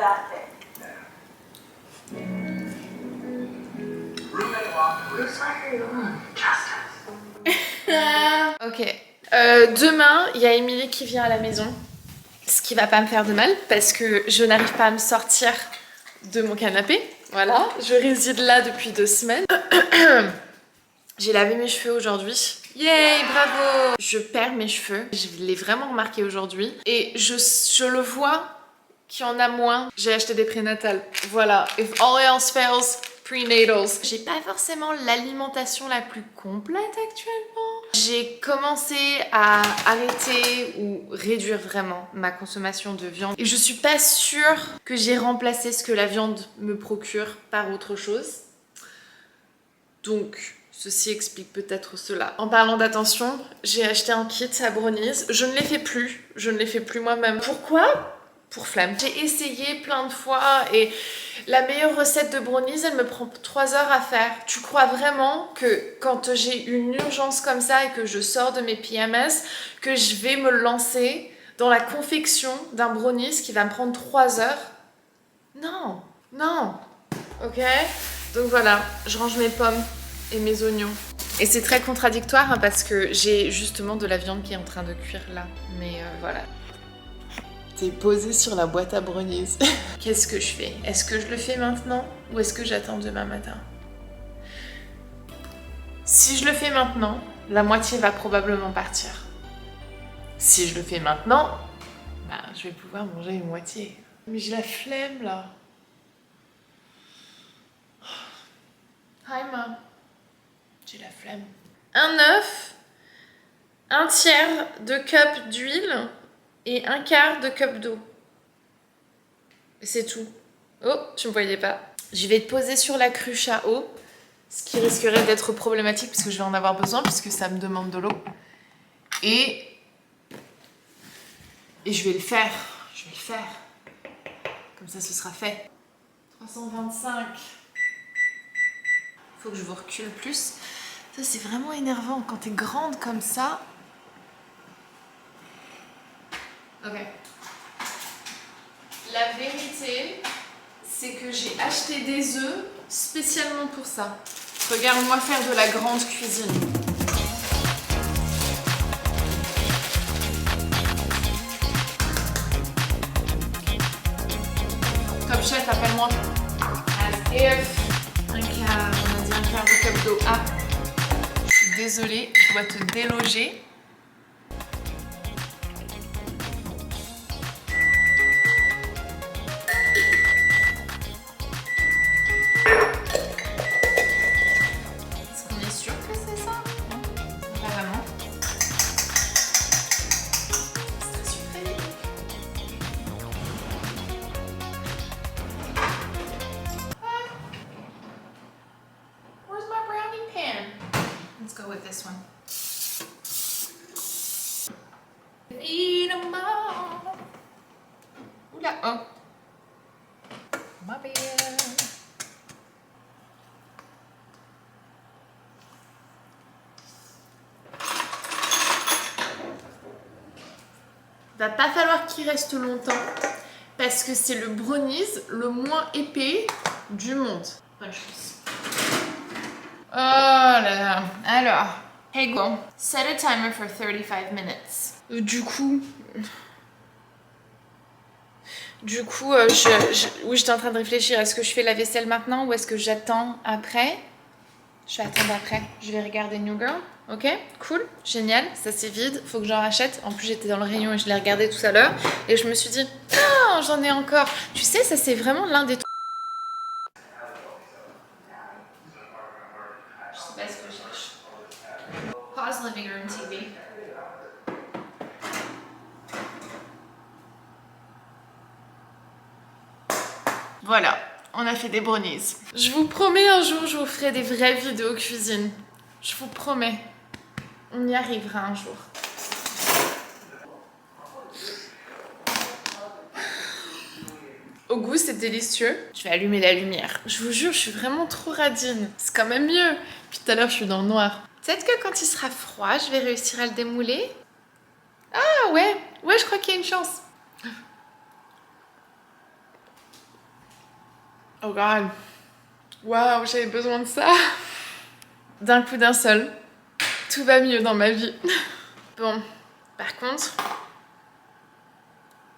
that thing. Roommate locked. Looks like you're alone. Justice. Ok. Demain, il y a Émilie qui vient à la maison. Ce qui va pas me faire de mal parce que je n'arrive pas à me sortir de mon canapé. Voilà, je réside là depuis 2 semaines. J'ai lavé mes cheveux aujourd'hui. Yay, bravo! Je perds mes cheveux. Je l'ai vraiment remarqué aujourd'hui. Et je le vois qu'il y en a moins. J'ai acheté des prénatales. Voilà. If all else fails, prenatals. J'ai pas forcément l'alimentation la plus complète actuellement. J'ai commencé à arrêter ou réduire vraiment ma consommation de viande. Et je suis pas sûre que j'ai remplacé ce que la viande me procure par autre chose. Donc, ceci explique peut-être cela. En parlant d'attention, j'ai acheté un kit à brownies. Je ne les fais plus. Je ne les fais plus moi-même. Pourquoi ? Pour flemme. J'ai essayé plein de fois et la meilleure recette de brownies, elle me prend 3 heures à faire. Tu crois vraiment que quand j'ai une urgence comme ça et que je sors de mes PMS, que je vais me lancer dans la confection d'un brownies qui va me prendre 3 heures ? Non, non. Ok ? Donc voilà, je range mes pommes et mes oignons. Et c'est très contradictoire hein, parce que j'ai justement de la viande qui est en train de cuire là. Mais voilà. T'es posée sur la boîte à brownies. Qu'est-ce que je fais ? Est-ce que je le fais maintenant ou est-ce que j'attends demain matin ? Si je le fais maintenant, la moitié va probablement partir. Si je le fais maintenant, bah, je vais pouvoir manger une moitié. Mais j'ai la flemme là. Hi Mom. J'ai la flemme. Un œuf, 1/3 de cup d'huile et 1/4 de cup d'eau. C'est tout. Oh, tu me voyais pas. Je vais te poser sur la cruche à eau, ce qui risquerait d'être problématique parce que je vais en avoir besoin puisque ça me demande de l'eau. Et je vais le faire. Je vais le faire. Comme ça, ce sera fait. 325. Faut que je vous recule plus. Ça, c'est vraiment énervant quand t'es grande comme ça. Ok. La vérité, c'est que j'ai acheté des œufs spécialement pour ça. Regarde-moi faire de la grande cuisine. Top Chef, appelle-moi. As if. On a dit 1/4 de cup d'eau. Ah, je suis désolée, je dois te déloger. Est-ce qu'on est sûr que c'est ça? Non, pas vraiment. C'est très sucré. Where's my brownie pan? Let's go with this one. Eat 'em all. Oula, oh. Ma belle. Va pas falloir qu'il reste longtemps parce que c'est le brownies le moins épais du monde. Bonne chance. Oh là là. Alors, hey Google, set a timer for 35 minutes. Du coup, oui, j'étais en train de réfléchir. Est-ce que je fais la vaisselle maintenant ou est-ce que j'attends après? Je vais attendre après. Je vais regarder New Girl. Ok, cool, génial. Ça c'est vide, faut que j'en rachète. En plus, j'étais dans le rayon et je l'ai regardé tout à l'heure. Et je me suis dit, ah, j'en ai encore. Tu sais, ça c'est vraiment l'un des trucs. Je sais pas ce que je cherche. Pause living room TV. Voilà, on a fait des brownies. Je vous promets, un jour, je vous ferai des vraies vidéos cuisine. Je vous promets. On y arrivera un jour. Au goût, c'est délicieux. Je vais allumer la lumière. Je vous jure, je suis vraiment trop radine. C'est quand même mieux. Puis tout à l'heure, je suis dans le noir. Peut-être que quand il sera froid, je vais réussir à le démouler. Ah ouais, je crois qu'il y a une chance. Oh god. Waouh, j'avais besoin de ça. D'un coup d'un seul. Tout va mieux dans ma vie. Bon, par contre,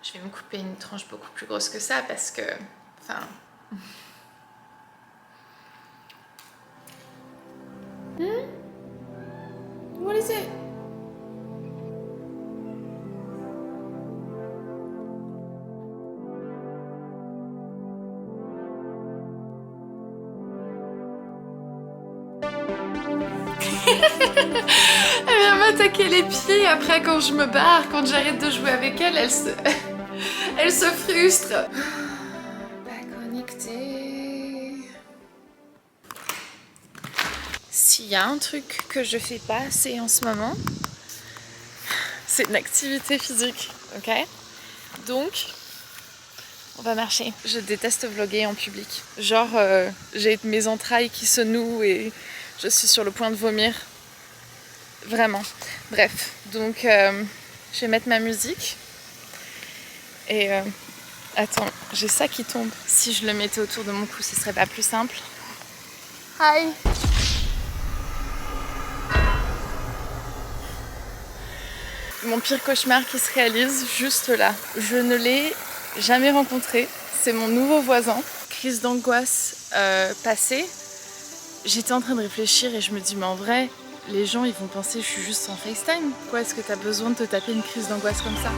je vais me couper une tranche beaucoup plus grosse que ça parce que... Enfin... What is it? Elle vient m'attaquer les pieds après quand je me barre, quand j'arrête de jouer avec elle, elle se frustre. Pas connecté. S'il y a un truc que je fais pas assez en ce moment, c'est une activité physique, ok? Donc, on va marcher. Je déteste vlogger en public. Genre, j'ai mes entrailles qui se nouent et je suis sur le point de vomir. Vraiment. Bref, donc je vais mettre ma musique. Et attends, j'ai ça qui tombe. Si je le mettais autour de mon cou, ce serait pas plus simple. Hi! Mon pire cauchemar qui se réalise juste là. Je ne l'ai jamais rencontré. C'est mon nouveau voisin. Crise d'angoisse passée. J'étais en train de réfléchir et je me dis, mais en vrai, les gens ils vont penser que je suis juste en FaceTime. Pourquoi est-ce que t'as besoin de te taper une crise d'angoisse comme ça?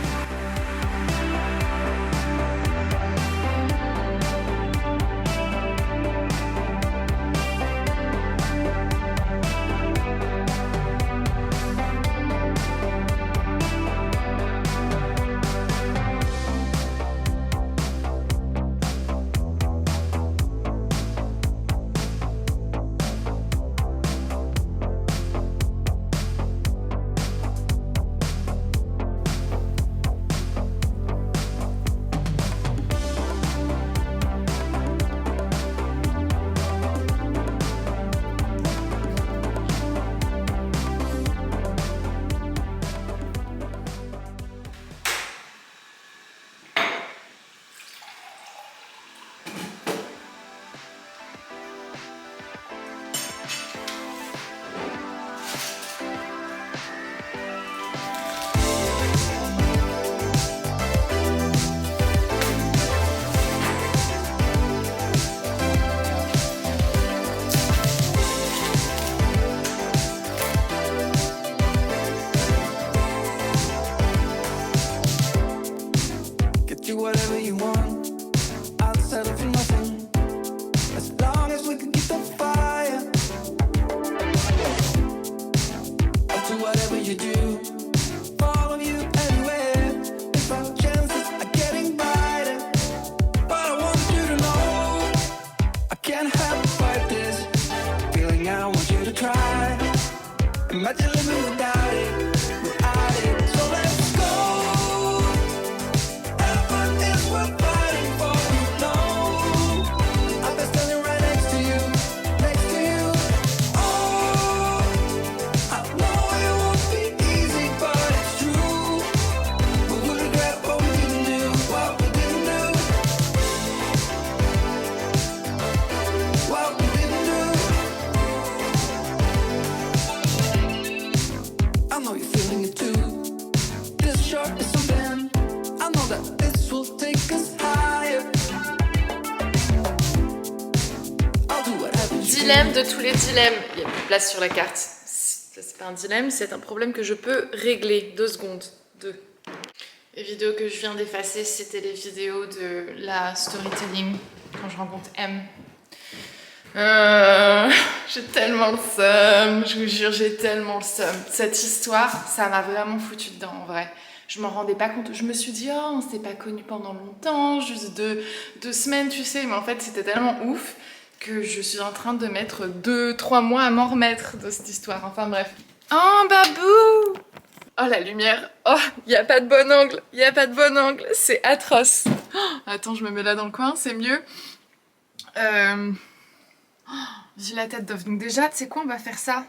Whatever you want, I'll settle for nothing. As long as we can keep the fire, I'll do whatever you do. Follow you anywhere. If our chances are getting brighter, but I want you to know I can't help but fight this feeling. I want you to try. Imagine living without it. So let's go. Dilemme de tous les dilemmes. Il n'y a plus de place sur la carte. C'est pas un dilemme, c'est un problème que je peux régler. 2 secondes. 2. Les vidéos que je viens d'effacer, c'était les vidéos de la storytelling quand je rencontre M. J'ai tellement le seum, je vous jure, j'ai tellement le seum. Cette histoire, ça m'a vraiment foutu dedans en vrai. Je m'en rendais pas compte. Je me suis dit, oh, on s'est pas connus pendant longtemps, juste 2 semaines, tu sais. Mais en fait, c'était tellement ouf que je suis en train de mettre 2-3 mois à m'en remettre de cette histoire. Enfin bref. Oh, Babou! Oh, la lumière. Oh, il y a pas de bon angle. Il y a pas de bon angle. C'est atroce. Oh, attends, je me mets là dans le coin, c'est mieux. J'ai la tête d'off. Donc déjà, tu sais quoi, on va faire ça.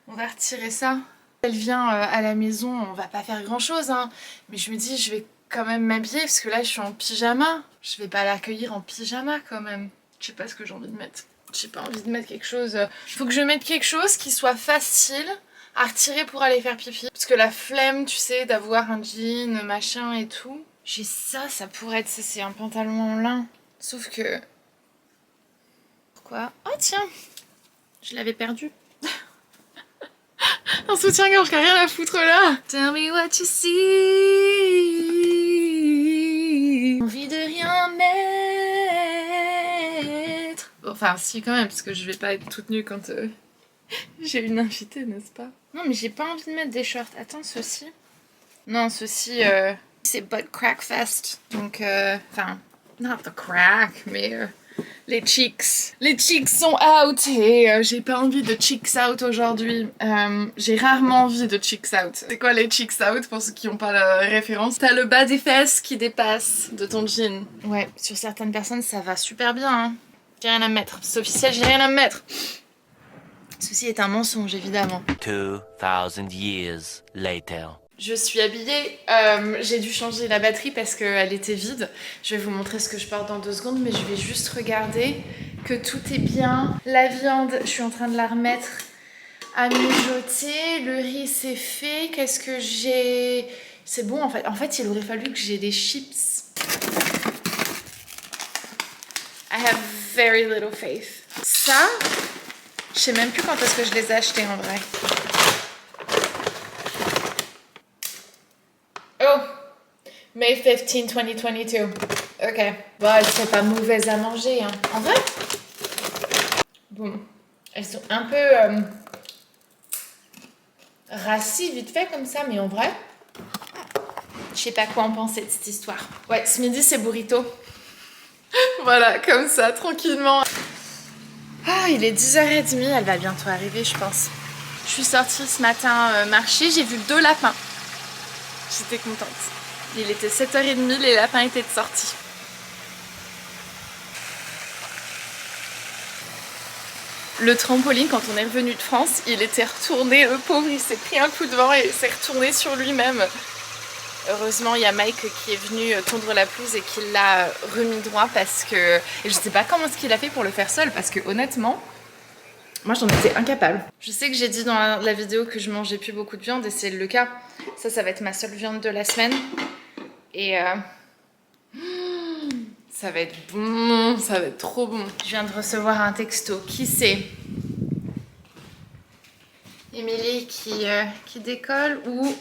On va retirer ça. Elle vient à la maison, on va pas faire grand chose, hein. Mais je me dis, je vais quand même m'habiller parce que là, je suis en pyjama. Je vais pas l'accueillir en pyjama quand même. Je sais pas ce que j'ai envie de mettre. J'ai pas envie de mettre quelque chose... Faut que je mette quelque chose qui soit facile à retirer pour aller faire pipi. Parce que la flemme, tu sais, d'avoir un jean, machin et tout. J'ai ça, ça pourrait être... C'est un pantalon en lin. Sauf que... Pourquoi? Oh tiens! Je l'avais perdu. Un soutien-gorge qui a rien à foutre là. Tell me what you see. Envie de rien mettre. Bon, enfin, si quand même, parce que je vais pas être toute nue quand j'ai une invitée, n'est-ce pas? Non, mais j'ai pas envie de mettre des shorts. Attends, ceci. Non, ceci, c'est Butt Crack Fest. Donc, enfin, not the crack, mais... les cheeks. Les cheeks sont out et j'ai pas envie de cheeks out aujourd'hui. J'ai rarement envie de cheeks out. C'est quoi les cheeks out pour ceux qui n'ont pas la référence? T'as le bas des fesses qui dépasse de ton jean. Ouais, sur certaines personnes ça va super bien. Hein. J'ai rien à mettre. C'est officiel, j'ai rien à mettre. Ceci est un mensonge évidemment. 2000 years later. Je suis habillée, j'ai dû changer la batterie parce qu'elle était vide. Je vais vous montrer ce que je porte dans 2 secondes, mais je vais juste regarder que tout est bien. La viande, je suis en train de la remettre à mijoter. Le riz, c'est fait. Qu'est-ce que j'ai? C'est bon, en fait. En fait, il aurait fallu que j'ai des chips. I have very little faith. Ça, je sais même plus quand est-ce que je les ai achetés en vrai. Oh, May 15, 2022. Ok. Bon, elles sont pas mauvaises à manger, hein. En vrai? Bon, elles sont un peu rassis vite fait comme ça, mais en vrai, je sais pas quoi en penser de cette histoire. Ouais, ce midi c'est burrito. Voilà, comme ça, tranquillement. Ah, il est 10h30, elle va bientôt arriver, je pense. Je suis sortie ce matin marcher, j'ai vu 2 lapins. J'étais contente. Il était 7h30, les lapins étaient sortis. Le trampoline, quand on est revenu de France, il était retourné, le pauvre, il s'est pris un coup de vent et il s'est retourné sur lui-même. Heureusement, il y a Mike qui est venu tondre la pelouse et qui l'a remis droit parce que... Et je sais pas comment est-ce qu'il a fait pour le faire seul parce que honnêtement, moi j'en étais incapable. Je sais que j'ai dit dans la vidéo que je mangeais plus beaucoup de viande et c'est le cas. Ça va être ma seule viande de la semaine. Et ça va être bon, ça va être trop bon. Je viens de recevoir un texto. Qui c'est? Émilie qui décolle ou...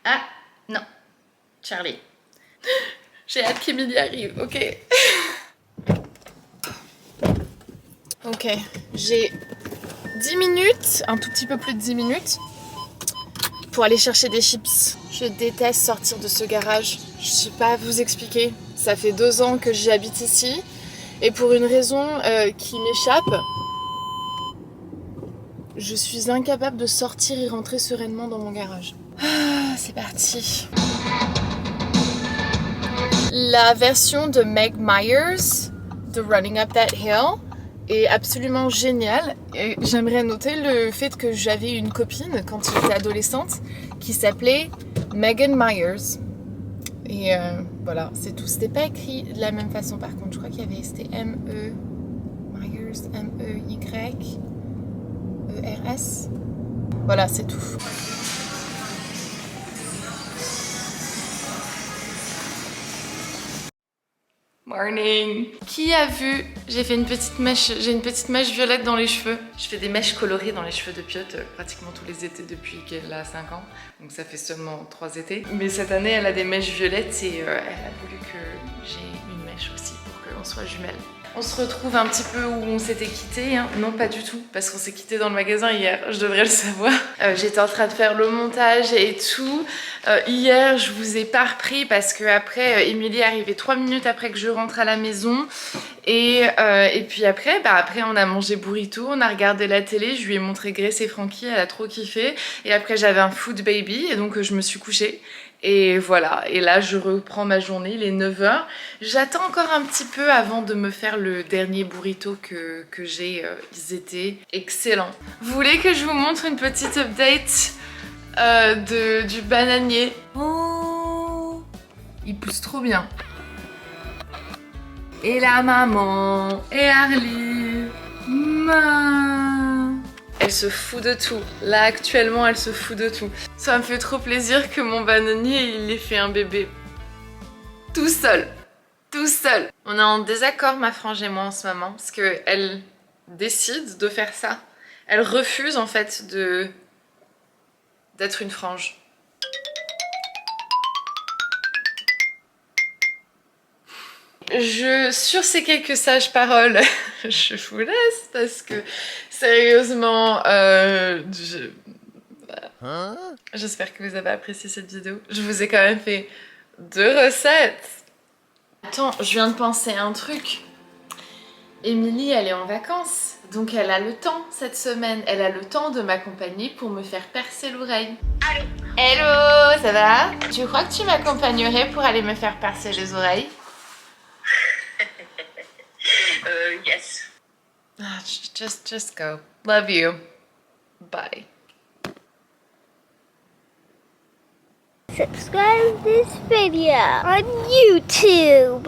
Ah, non. Charlie. J'ai hâte qu'Émilie arrive, ok. Ok, j'ai 10 minutes, un tout petit peu plus de 10 minutes pour aller chercher des chips. Je déteste sortir de ce garage. Je sais pas vous expliquer. Ça fait 2 ans que j'habite ici et pour une raison qui m'échappe, je suis incapable de sortir et rentrer sereinement dans mon garage. Ah, c'est parti. La version de Meg Myers de Running Up That Hill est absolument géniale. Et j'aimerais noter le fait que j'avais une copine quand j'étais adolescente qui s'appelait Megan Myers. Et voilà, c'est tout. C'était pas écrit de la même façon par contre. Je crois qu'il y avait, c'était M-E Myers, M-E-Y-E-R-S. Voilà, c'est tout. Morning. Qui a vu? J'ai fait une petite mèche, j'ai une petite mèche violette dans les cheveux. Je fais des mèches colorées dans les cheveux de Piot pratiquement tous les étés depuis qu'elle a 5 ans. Donc ça fait seulement 3 étés. Mais cette année, elle a des mèches violettes et elle a voulu que j'ai une mèche aussi pour qu'on soit jumelles. On se retrouve un petit peu où on s'était quitté, hein. Non, pas du tout, parce qu'on s'est quitté dans le magasin hier, je devrais le savoir. J'étais en train de faire le montage et tout. Hier, je vous ai pas repris parce que après, Émilie est arrivée 3 minutes après que je rentre à la maison. Et puis après, on a mangé burrito, on a regardé la télé, je lui ai montré Grace et Frankie, elle a trop kiffé. Et après, j'avais un food baby et donc je me suis couchée. Et voilà, et là je reprends ma journée, il est 9h. J'attends encore un petit peu avant de me faire le dernier burrito que j'ai. Ils étaient excellents. Vous voulez que je vous montre une petite update du bananier? Oh, il pousse trop bien. Et la maman. Et Harley. Elle se fout de tout. Là, actuellement, elle se fout de tout. Ça me fait trop plaisir que mon bananier, il ait fait un bébé. Tout seul. Tout seul. On est en désaccord, ma frange et moi, en ce moment. Parce qu'elle décide de faire ça. Elle refuse, en fait, d'être une frange. Sur ces quelques sages paroles, je vous laisse parce que sérieusement, j'espère que vous avez apprécié cette vidéo. Je vous ai quand même fait 2 recettes. Attends, je viens de penser à un truc. Émilie, elle est en vacances, donc elle a le temps cette semaine. Elle a le temps de m'accompagner pour me faire percer l'oreille. Allô? Hello, ça va? Tu crois que tu m'accompagnerais pour aller me faire percer les oreilles? Yes. Ah, just go. Love you. Bye. Subscribe this video on YouTube.